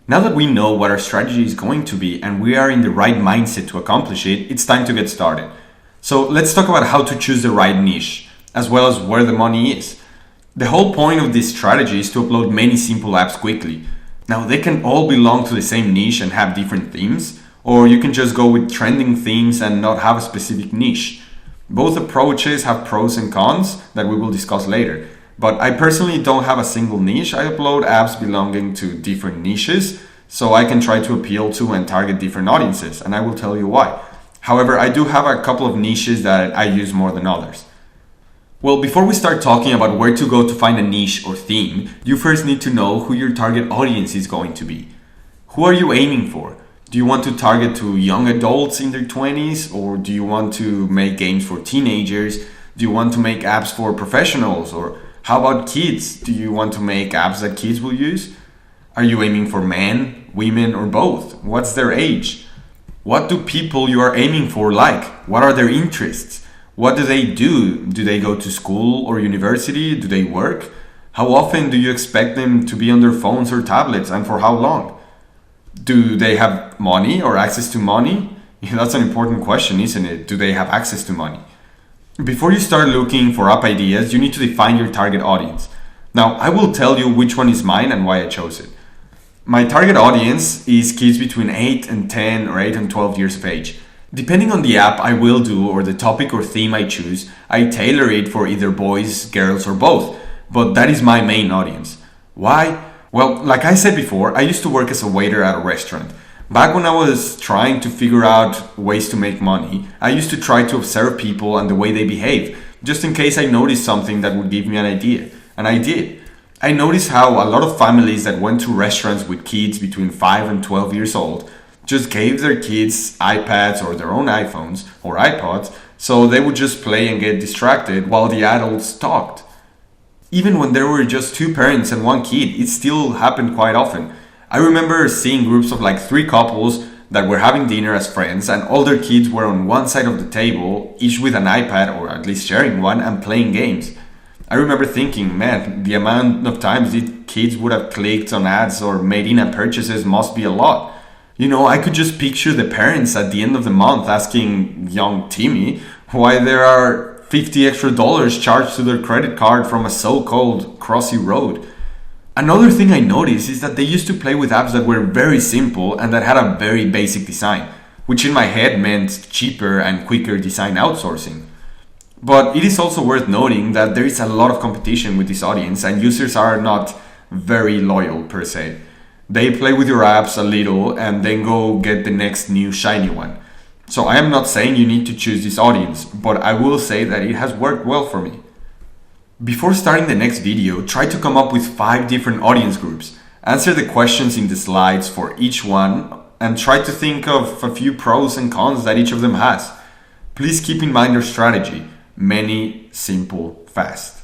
Now that we know what our strategy is going to be and we are in the right mindset to accomplish it, it's time to get started. So let's talk about how to choose the right niche, as well as where the money is. The whole point of this strategy is to upload many simple apps quickly. Now they can all belong to the same niche and have different themes, or you can just go with trending themes and not have a specific niche. Both approaches have pros and cons that we will discuss later. But I personally don't have a single niche. I upload apps belonging to different niches, so I can try to appeal to and target different audiences, and I will tell you why. However, I do have a couple of niches that I use more than others. Well, before we start talking about where to go to find a niche or theme, you first need to know who your target audience is going to be. Who are you aiming for? Do you want to target to young adults in their 20s, or do you want to make games for teenagers? Do you want to make apps for professionals, or how about kids? Do you want to make apps that kids will use? Are you aiming for men, women, or both? What's their age? What do people you are aiming for like? What are their interests? What do they do? Do they go to school or university? Do they work? How often do you expect them to be on their phones or tablets, and for how long? Do they have money or access to money? That's an important question, isn't it? Do they have access to money? Before you start looking for app ideas, you need to define your target audience. Now, I will tell you which one is mine and why I chose it. My target audience is kids between 8 and 10 or 8 and 12 years of age. Depending on the app I will do or the topic or theme I choose, I tailor it for either boys, girls, or both. But that is my main audience. Why? Well, like I said before, I used to work as a waiter at a restaurant. Back when I was trying to figure out ways to make money, I used to try to observe people and the way they behave, just in case I noticed something that would give me an idea. And I did. I noticed how a lot of families that went to restaurants with kids between 5 and 12 years old just gave their kids iPads or their own iPhones or iPods, so they would just play and get distracted while the adults talked. Even when there were just two parents and one kid, it still happened quite often. I remember seeing groups of like 3 couples that were having dinner as friends, and all their kids were on one side of the table, each with an iPad or at least sharing one, and playing games. I remember thinking, man, the amount of times these kids would have clicked on ads or made in-app purchases must be a lot. I could just picture the parents at the end of the month asking young Timmy why there are $50 extra charged to their credit card from a so-called Crossy Road. Another thing I noticed is that they used to play with apps that were very simple and that had a very basic design, which in my head meant cheaper and quicker design outsourcing. But it is also worth noting that there is a lot of competition with this audience and users are not very loyal per se. They play with your apps a little and then go get the next new shiny one. So I am not saying you need to choose this audience, but I will say that it has worked well for me. Before starting the next video, try to come up with 5 different audience groups. Answer the questions in the slides for each one and try to think of a few pros and cons that each of them has. Please keep in mind your strategy. Many, simple, fast.